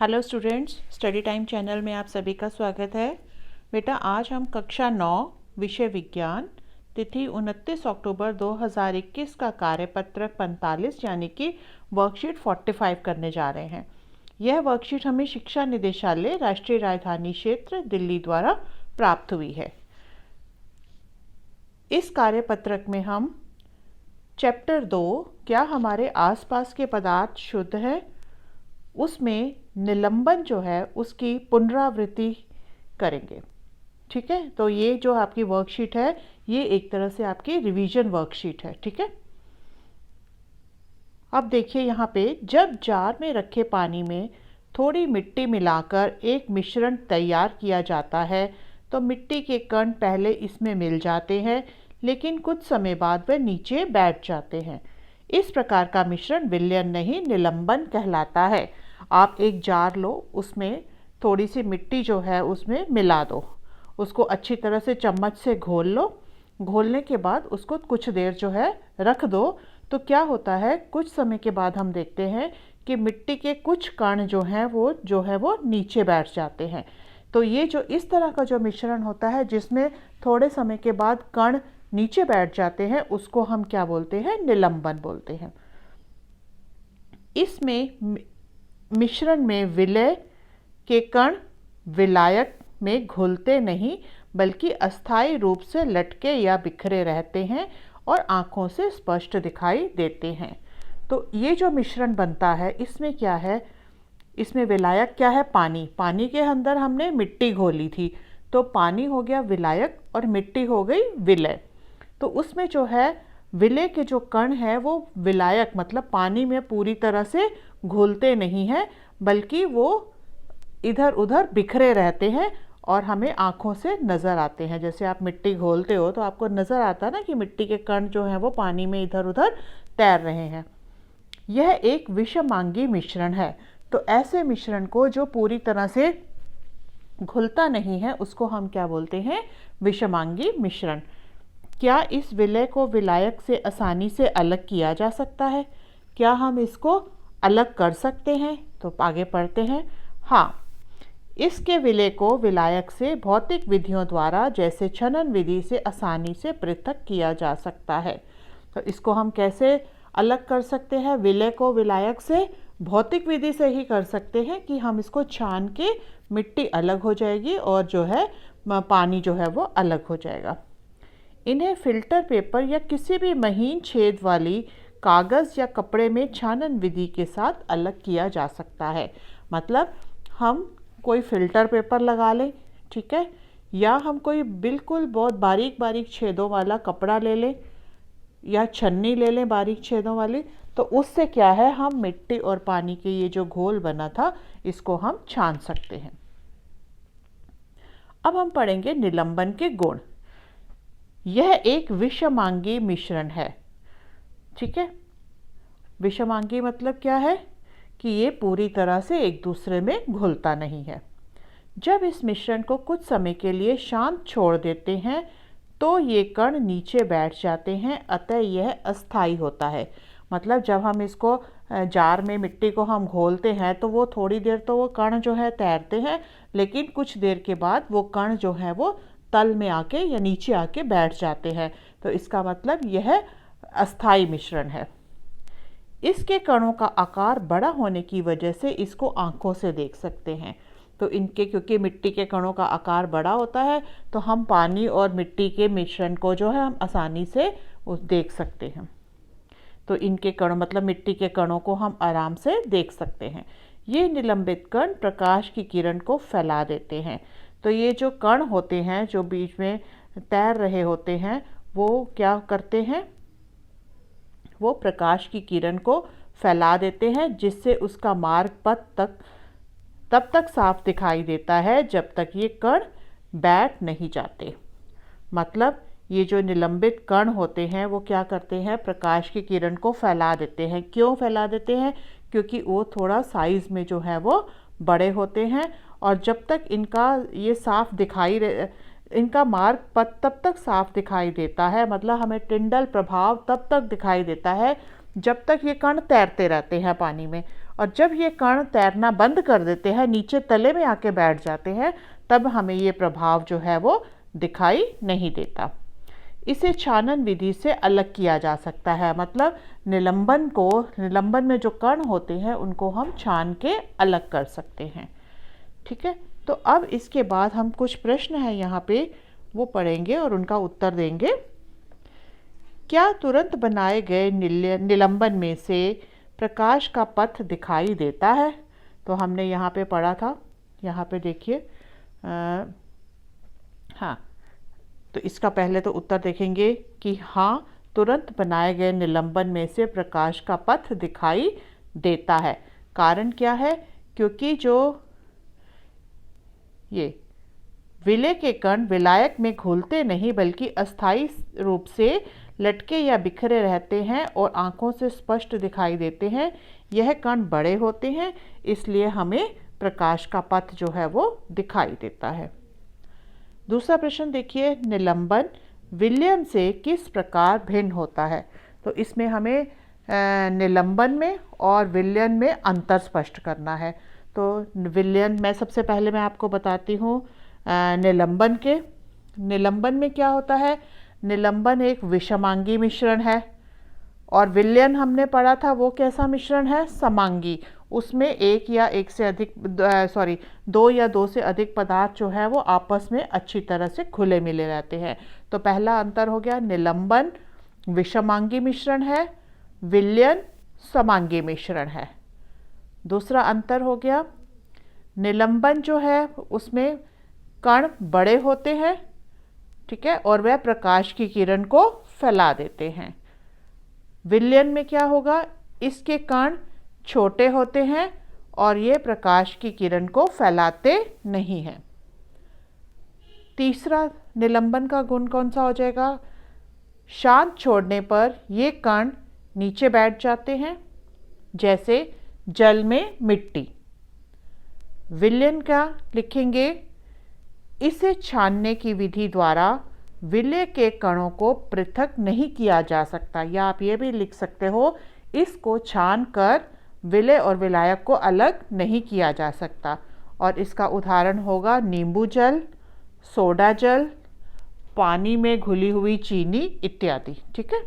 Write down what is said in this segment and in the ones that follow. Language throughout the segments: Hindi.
Hello students, study time channel में आप सभी का स्वागत है। बेटा, आज हम कक्षा 9 विषय विज्ञान तिथि 29 अक्टूबर 2021 का कार्यपत्रक 45 यानी कि वर्कशीट 45 करने जा रहे हैं। यह वर्कशीट हमें शिक्षा निदेशालय राष्ट्रीय राजधानी क्षेत्र दिल्ली द्वारा प्राप्त हुई है। इस कार्यपत्रक में हम चैप्टर 2 क्या हमारे आसपास के पदार्थ शुद्ध है, उसमें निलंबन जो है उसकी पुनरावृत्ति करेंगे। ठीक है, तो ये जो आपकी वर्कशीट है ये एक तरह से आपकी रिवीजन वर्कशीट है। ठीक है, अब देखिए यहाँ पे, जब जार में रखे पानी में थोड़ी मिट्टी मिलाकर एक मिश्रण तैयार किया जाता है तो मिट्टी के कण पहले इसमें मिल जाते हैं, लेकिन कुछ समय बाद वे नीचे बैठ जाते हैं। इस प्रकार का मिश्रण विलयन नहीं, निलंबन कहलाता है। आप एक जार लो, उसमें थोड़ी सी मिट्टी जो है उसमें मिला दो, उसको अच्छी तरह से चम्मच से घोल लो। घोलने के बाद उसको कुछ देर जो है रख दो, तो क्या होता है, कुछ समय के बाद हम देखते हैं कि मिट्टी के कुछ कण जो हैं वो नीचे बैठ जाते हैं। तो ये जो इस तरह का जो मिश्रण होता है जिसमें थोड़े समय के बाद कण नीचे बैठ जाते हैं, उसको हम क्या बोलते हैं, निलंबन बोलते हैं। इसमें मिश्रण में विलय के कण विलायक में घुलते नहीं बल्कि अस्थायी रूप से लटके या बिखरे रहते हैं और आँखों से स्पष्ट दिखाई देते हैं। तो ये जो मिश्रण बनता है इसमें क्या है, इसमें विलायक क्या है, पानी। पानी के अंदर हमने मिट्टी घोली थी, तो पानी हो गया विलायक और मिट्टी हो गई विलय। तो उसमें जो है विलय के जो कण है वो विलायक मतलब पानी में पूरी तरह से घुलते नहीं हैं, बल्कि वो इधर उधर बिखरे रहते हैं और हमें आँखों से नज़र आते हैं। जैसे आप मिट्टी घोलते हो तो आपको नज़र आता है ना कि मिट्टी के कण जो हैं वो पानी में इधर उधर तैर रहे हैं। यह एक विषमांगी मिश्रण है। तो ऐसे मिश्रण को जो पूरी तरह से घुलता नहीं है उसको हम क्या बोलते हैं, विषमांगी मिश्रण। क्या इस विलय को विलायक से आसानी से अलग किया जा सकता है? क्या हम इसको अलग कर सकते हैं? तो आगे पढ़ते हैं। हाँ, इसके विलय को विलायक से भौतिक विधियों द्वारा जैसे छनन विधि से आसानी से पृथक किया जा सकता है। तो इसको हम कैसे अलग कर सकते हैं? विलय को विलायक से भौतिक विधि से ही कर सकते हैं कि हम इसको छान के मिट्टी अलग हो जाएगी और जो है पानी जो है वो अलग हो जाएगा। इन्हें फिल्टर पेपर या किसी भी महीन छेद वाली कागज़ या कपड़े में छानन विधि के साथ अलग किया जा सकता है। मतलब हम कोई फिल्टर पेपर लगा लें, ठीक है, या हम कोई बिल्कुल बहुत बारीक बारीक छेदों वाला कपड़ा ले लें या छन्नी ले लें बारीक छेदों वाली, तो उससे क्या है, हम मिट्टी और पानी के ये जो घोल बना था इसको हम छान सकते हैं। अब हम पढ़ेंगे निलंबन के गुण। यह एक विषमांगी मिश्रण है। ठीक है, विषमांगी मतलब क्या है कि ये पूरी तरह से एक दूसरे में घुलता नहीं है। जब इस मिश्रण को कुछ समय के लिए शांत छोड़ देते हैं तो ये कण नीचे बैठ जाते हैं, अतः यह अस्थायी होता है। मतलब जब हम इसको जार में मिट्टी को हम घोलते हैं तो वो थोड़ी देर तो वो कण जो है तैरते हैं, लेकिन कुछ देर के बाद वो कण जो है वो तल में आके या नीचे आके बैठ जाते हैं। तो इसका मतलब यह अस्थायी मिश्रण है। इसके कणों का आकार बड़ा होने की वजह से इसको आंखों से देख सकते हैं। तो इनके क्योंकि मिट्टी के कणों का आकार बड़ा होता है तो हम पानी और मिट्टी के मिश्रण को जो है हम आसानी से देख सकते हैं। तो इनके कण मतलब मिट्टी के कणों को हम आराम से देख सकते हैं। ये निलंबित कण प्रकाश की किरण को फैला देते हैं। तो ये जो कण होते हैं जो बीच में तैर रहे होते हैं वो क्या करते हैं, वो प्रकाश की किरण को फैला देते हैं, जिससे उसका मार्ग पथ तब तक साफ दिखाई देता है जब तक ये कण बैठ नहीं जाते। मतलब ये जो निलंबित कण होते हैं वो क्या करते हैं, प्रकाश की किरण को फैला देते हैं। क्यों फैला देते हैं? क्योंकि वो थोड़ा साइज में जो है वो बड़े होते हैं और जब तक इनका ये साफ इनका मार्ग पथ तब तक साफ दिखाई देता है, मतलब हमें टिंडल प्रभाव तब तक दिखाई देता है जब तक ये कण तैरते रहते हैं पानी में। और जब ये कण तैरना बंद कर देते हैं, नीचे तले में आके बैठ जाते हैं, तब हमें ये प्रभाव जो है वो दिखाई नहीं देता। इसे छानन विधि से अलग किया जा सकता है, मतलब निलंबन में जो कण होते हैं उनको हम छान के अलग कर सकते हैं। ठीक है, तो अब इसके बाद हम कुछ प्रश्न हैं यहाँ पे वो पढ़ेंगे और उनका उत्तर देंगे। क्या तुरंत बनाए गए निलंबन में से प्रकाश का पथ दिखाई देता है? तो हमने यहाँ पे पढ़ा था, यहाँ पे देखिए, हाँ, तो इसका पहले तो उत्तर देखेंगे कि हाँ, तुरंत बनाए गए निलंबन में से प्रकाश का पथ दिखाई देता है। कारण क्या है? क्योंकि जो ये विलय के कण विलायक में घुलते नहीं बल्कि अस्थायी रूप से लटके या बिखरे रहते हैं और आंखों से स्पष्ट दिखाई देते हैं। यह कण बड़े होते हैं, इसलिए हमें प्रकाश का पथ जो है वो दिखाई देता है। दूसरा प्रश्न देखिए, निलंबन विलयन से किस प्रकार भिन्न होता है? तो इसमें हमें निलंबन में और विलयन में अंतर स्पष्ट करना है। तो विलयन मैं सबसे पहले मैं आपको बताती हूँ निलंबन में क्या होता है। निलंबन एक विषमांगी मिश्रण है और विलयन हमने पढ़ा था वो कैसा मिश्रण है? समांगी। उसमें दो या दो से अधिक पदार्थ जो है वो आपस में अच्छी तरह से घुले मिले रहते हैं। तो पहला अंतर हो गया, निलंबन विषमांगी मिश्रण है, विलयन समांगी मिश्रण है। दूसरा अंतर हो गया, निलंबन जो है उसमें कण बड़े होते हैं, ठीक है, और वह प्रकाश की किरण को फैला देते हैं। विलयन में क्या होगा? इसके कण छोटे होते हैं और ये प्रकाश की किरण को फैलाते नहीं हैं। तीसरा निलंबन का गुण कौन सा हो जाएगा? शांत छोड़ने पर ये कण नीचे बैठ जाते हैं, जैसे जल में मिट्टी। विलयन का लिखेंगे, इसे छानने की विधि द्वारा विलय के कणों को पृथक नहीं किया जा सकता, या आप ये भी लिख सकते हो, इसको छान कर विलय और विलायक को अलग नहीं किया जा सकता। और इसका उदाहरण होगा नींबू जल, सोडा जल, पानी में घुली हुई चीनी इत्यादि। ठीक है,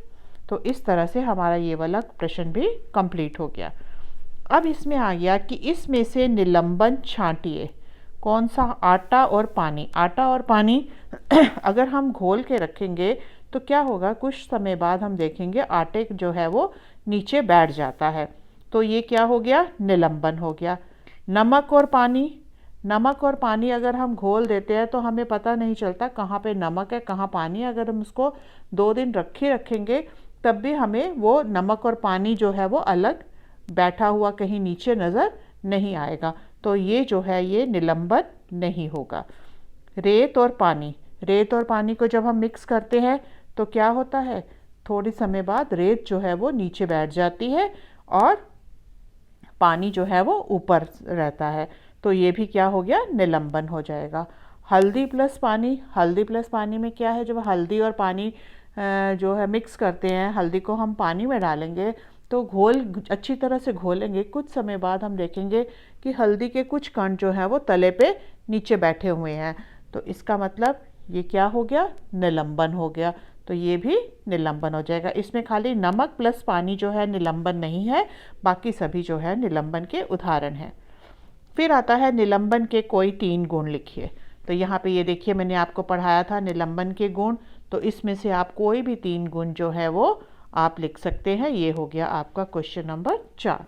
तो इस तरह से हमारा ये वाला प्रश्न भी कंप्लीट हो गया। अब इसमें आ गया कि इसमें से निलंबन छांटिए कौन सा? आटा और पानी। आटा और पानी अगर हम घोल के रखेंगे तो क्या होगा? कुछ समय बाद हम देखेंगे आटे जो है वो नीचे बैठ जाता है, तो ये क्या हो गया? निलंबन हो गया। नमक और पानी अगर हम घोल देते हैं तो हमें पता नहीं चलता कहाँ पे नमक है कहाँ पानी। अगर हम उसको 2 दिन रखेंगे तब भी हमें वो नमक और पानी जो है वो अलग बैठा हुआ कहीं नीचे नज़र नहीं आएगा, तो ये जो है ये निलंबन नहीं होगा। रेत और पानी को जब हम मिक्स करते हैं तो क्या होता है? थोड़ी समय बाद रेत जो है वो नीचे बैठ जाती है और पानी जो है वो ऊपर रहता है, तो ये भी क्या हो गया? निलंबन हो जाएगा। हल्दी प्लस पानी में क्या है? जब हल्दी और पानी जो है मिक्स करते हैं, हल्दी को हम पानी में डालेंगे तो घोल अच्छी तरह से घोलेंगे। कुछ समय बाद हम देखेंगे कि हल्दी के कुछ कण जो है वो तले पे नीचे बैठे हुए हैं, तो इसका मतलब ये क्या हो गया? निलंबन हो गया। तो ये भी निलंबन हो जाएगा। इसमें खाली नमक प्लस पानी जो है निलंबन नहीं है, बाकी सभी जो है निलंबन के उदाहरण हैं। फिर आता है निलंबन के कोई 3 गुण लिखिए। तो यहाँ पे ये देखिए मैंने आपको पढ़ाया था निलंबन के गुण, तो इसमें से आप कोई भी 3 गुण जो है वो आप लिख सकते हैं। ये हो गया आपका क्वेश्चन नंबर 4।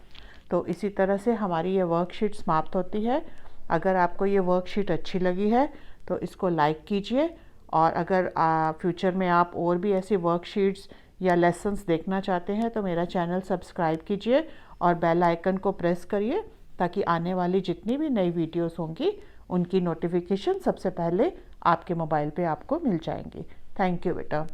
तो इसी तरह से हमारी ये वर्कशीट समाप्त होती है। अगर आपको ये वर्कशीट अच्छी लगी है तो इसको लाइक कीजिए, और अगर फ्यूचर में आप और भी ऐसी वर्कशीट्स या लेसन्स देखना चाहते हैं तो मेरा चैनल सब्सक्राइब कीजिए और बेल आइकन को प्रेस करिए, ताकि आने वाली जितनी भी नई वीडियोस होंगी उनकी नोटिफिकेशन सबसे पहले आपके मोबाइल पे आपको मिल जाएंगी। थैंक यू बेटा।